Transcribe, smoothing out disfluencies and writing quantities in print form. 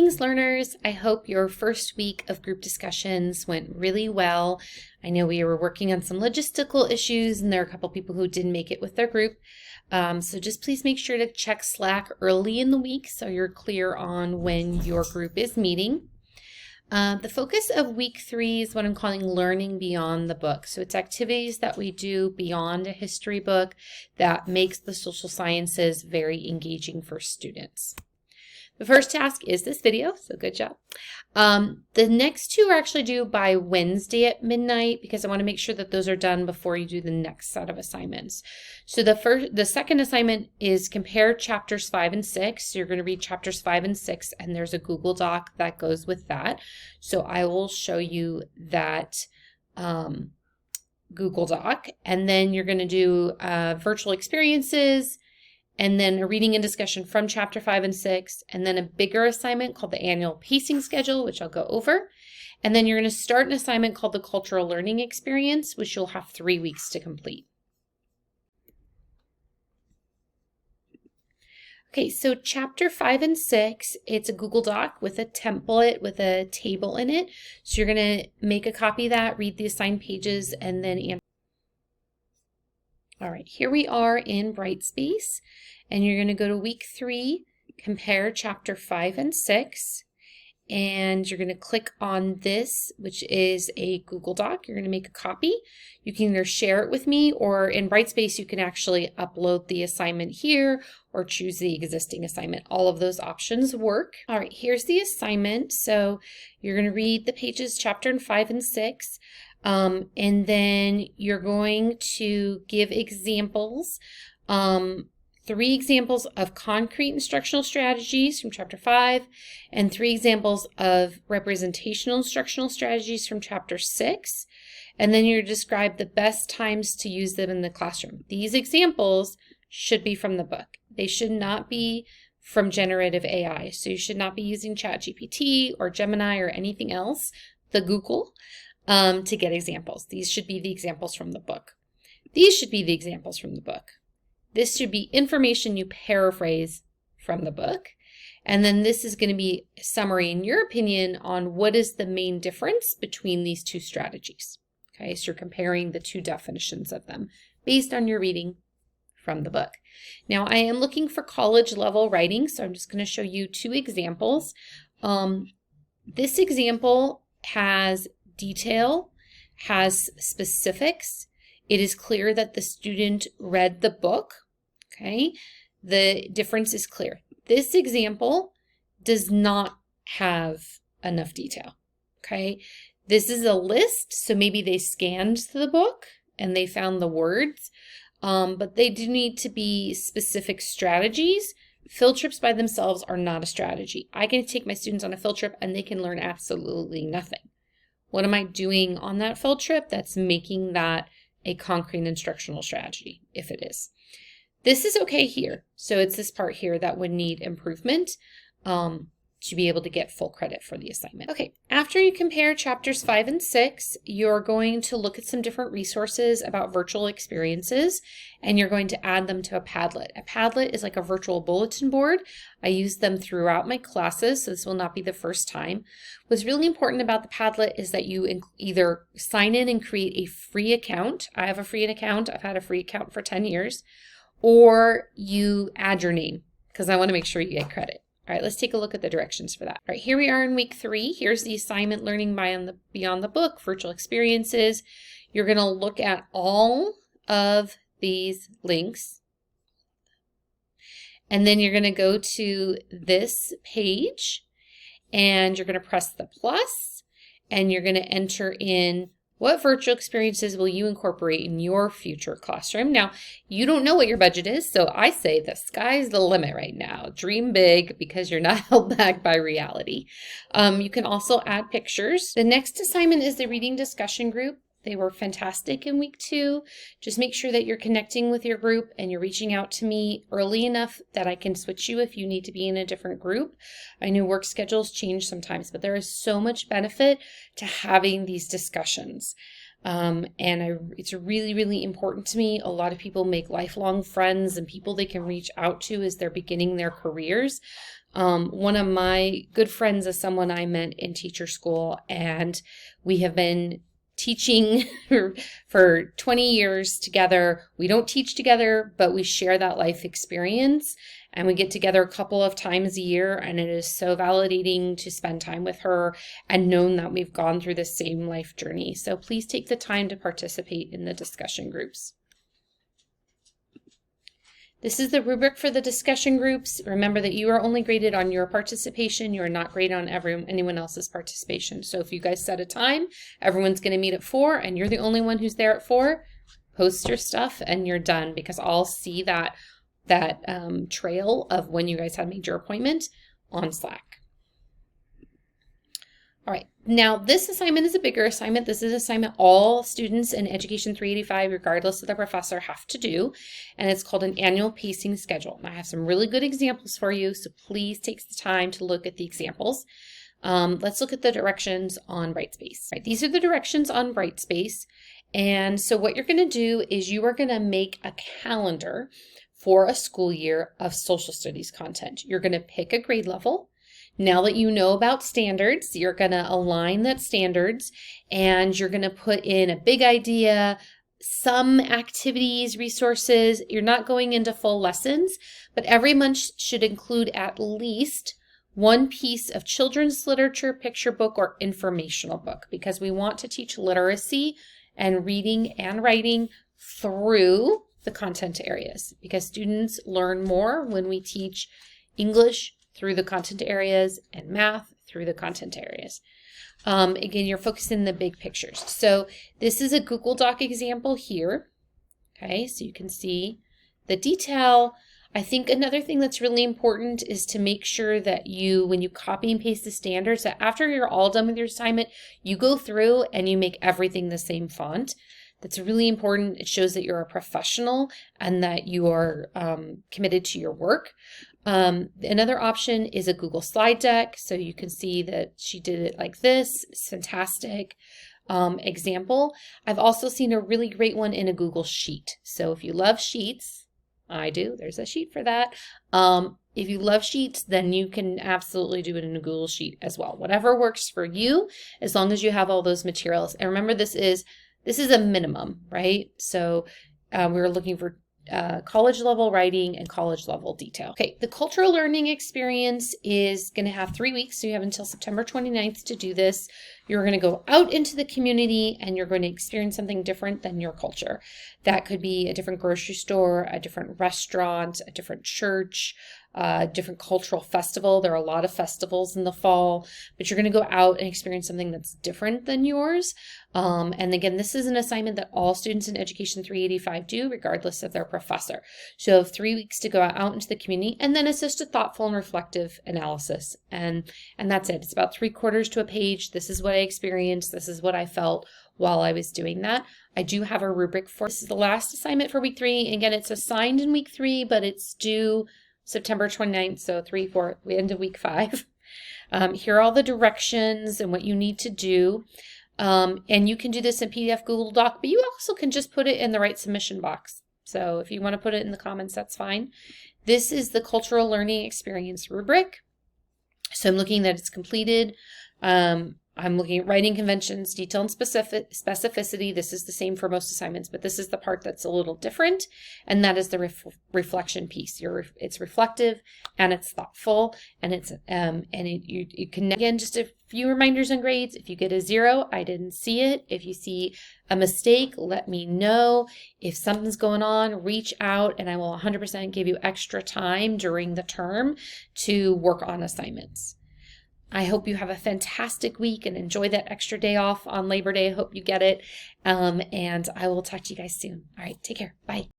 Greetings, learners. I hope your first week of group discussions went really well. I know we were working on some logistical issues and there are a couple people who didn't make it with their group. So just please make sure to check Slack early in the week so you're clear on when your group is meeting. The focus of week 3 is what I'm calling learning beyond the book. So it's activities that we do beyond a history book that makes the social sciences very engaging for students. The first task is this video, so good job. The next 2 are actually due by Wednesday at midnight because I want to make sure that those are done before you do the next set of assignments. So the second assignment is compare chapters 5 and 6. So you're going to read chapters 5 and 6, and there's a Google Doc that goes with that. So I will show you that Google Doc, and then you're going to do virtual experiences, and then a reading and discussion from chapter 5 and 6, and then a bigger assignment called the annual pacing schedule, which I'll go over. And then you're going to start an assignment called the cultural learning experience, which you'll have 3 weeks to complete. Okay, so chapter 5 and 6, it's a Google Doc with a template with a table in it. So you're going to make a copy of that, read the assigned pages, and then answer. All right, here we are in Brightspace, and you're going to go to week 3, compare chapter 5 and 6, and you're going to click on this, which is a Google Doc. You're going to make a copy. You can either share it with me, or in Brightspace, you can actually upload the assignment here or choose the existing assignment. All of those options work. All right, here's the assignment. So you're going to read the pages, chapter 5 and 6. And then you're going to give examples, 3 examples of concrete instructional strategies from chapter 5, and 3 examples of representational instructional strategies from chapter 6. And then you describe the best times to use them in the classroom. These examples should be from the book. They should not be from generative AI. So you should not be using ChatGPT or Gemini or anything else, the Google, to get examples. These should be the examples from the book. These should be the examples from the book. This should be information you paraphrase from the book. And then this is going to be a summary, in your opinion, on what is the main difference between these 2 strategies. Okay, so you're comparing the 2 definitions of them based on your reading from the book. Now, I am looking for college level writing, so I'm just going to show you 2 examples. This example has detail, has specifics. It is clear that the student read the book. Okay, the difference is clear. This example does not have enough detail. Okay, this is a list, so maybe they scanned the book and they found the words, but they do need to be specific strategies. Field trips by themselves are not a strategy. I can take my students on a field trip and they can learn absolutely nothing. What am I doing on that field trip that's making that a concrete instructional strategy, if it is? This is okay here. So it's this part here that would need improvement to be able to get full credit for the assignment. Okay, after you compare chapters 5 and 6, you're going to look at some different resources about virtual experiences, and you're going to add them to a Padlet. A Padlet is like a virtual bulletin board. I use them throughout my classes, so this will not be the first time. What's really important about the Padlet is that you either sign in and create a free account. I have a free account. I've had a free account for 10 years. Or you add your name, because I want to make sure you get credit. All right, let's take a look at the directions for that. All right, here we are in week 3. Here's the assignment, learning beyond the book, virtual experiences. You're going to look at all of these links. And then you're going to go to this page and you're going to press the plus and you're going to enter in what virtual experiences will you incorporate in your future classroom. Now, you don't know what your budget is, so I say the sky's the limit right now. Dream big because you're not held back by reality. You can also add pictures. The next assignment is the reading discussion group. They were fantastic in week 2. Just make sure that you're connecting with your group and you're reaching out to me early enough that I can switch you if you need to be in a different group. I know work schedules change sometimes, but there is so much benefit to having these discussions. It's really, really important to me. A lot of people make lifelong friends and people they can reach out to as they're beginning their careers. One of my good friends is someone I met in teacher school, and we have been teaching for 20 years together. We don't teach together, but we share that life experience, and we get together a couple of times a year, and it is so validating to spend time with her and know that we've gone through the same life journey. So please take the time to participate in the discussion groups. This is the rubric for the discussion groups. Remember that you are only graded on your participation. You are not graded on anyone else's participation. So if you guys set a time, everyone's going to meet at 4 and you're the only one who's there at 4, post your stuff and you're done, because I'll see that trail of when you guys had made your appointment on Slack. All right, now this assignment is a bigger assignment. This is an assignment all students in Education 385, regardless of the professor, have to do, and it's called an annual pacing schedule. And I have some really good examples for you, so please take the time to look at the examples. Let's look at the directions on Brightspace. Right, these are the directions on Brightspace, and so what you're going to do is you are going to make a calendar for a school year of social studies content. You're going to pick a grade level. Now that you know about standards, you're going to align that standards, and you're going to put in a big idea, some activities, resources. You're not going into full lessons, but every month should include at least one piece of children's literature, picture book, or informational book, because we want to teach literacy and reading and writing through the content areas, because students learn more when we teach English through the content areas and math through the content areas. Again, you're focusing on the big pictures. So this is a Google Doc example here. Okay, so you can see the detail. I think another thing that's really important is to make sure that when you copy and paste the standards, that after you're all done with your assignment, you go through and you make everything the same font. That's really important. It shows that you're a professional and that you are committed to your work. Another option is a Google slide deck. So you can see that she did it like this. It's fantastic example. I've also seen a really great one in a Google Sheet. So if you love sheets, I do, there's a sheet for that. If you love sheets, then you can absolutely do it in a Google Sheet as well. Whatever works for you, as long as you have all those materials. And remember, this is a minimum, right? So we're looking for college level writing and college level detail. Okay, the cultural learning experience is going to have 3 weeks. So you have until September 29th to do this. You're going to go out into the community and you're going to experience something different than your culture. That could be a different grocery store, a different restaurant, a different church, a different cultural festival. There are a lot of festivals in the fall, but you're going to go out and experience something that's different than yours. And again, this is an assignment that all students in Education 385 do, regardless of their professor. So you have 3 weeks to go out into the community, and then it's just a thoughtful and reflective analysis. And that's it. It's about 3/4 to a page. This is what I experienced. This is what I felt while I was doing that. I do have a rubric for this. Is the last assignment for week 3. Again, it's assigned in week 3, but it's due September 29th, so 3/4, the end of week 5. Here are all the directions and what you need to do. And you can do this in PDF Google Doc, but you also can just put it in the right submission box. So if you want to put it in the comments, that's fine. This is the cultural learning experience rubric. So I'm looking that it's completed. I'm looking at writing conventions, detail and specificity. This is the same for most assignments, but this is the part that's a little different, and that is the reflection piece. It's reflective and it's thoughtful, and you can, again, just a few reminders on grades. If you get a 0, I didn't see it. If you see a mistake, let me know. If something's going on, reach out, and I will 100% give you extra time during the term to work on assignments. I hope you have a fantastic week and enjoy that extra day off on Labor Day. I hope you get it. And I will talk to you guys soon. All right, take care. Bye.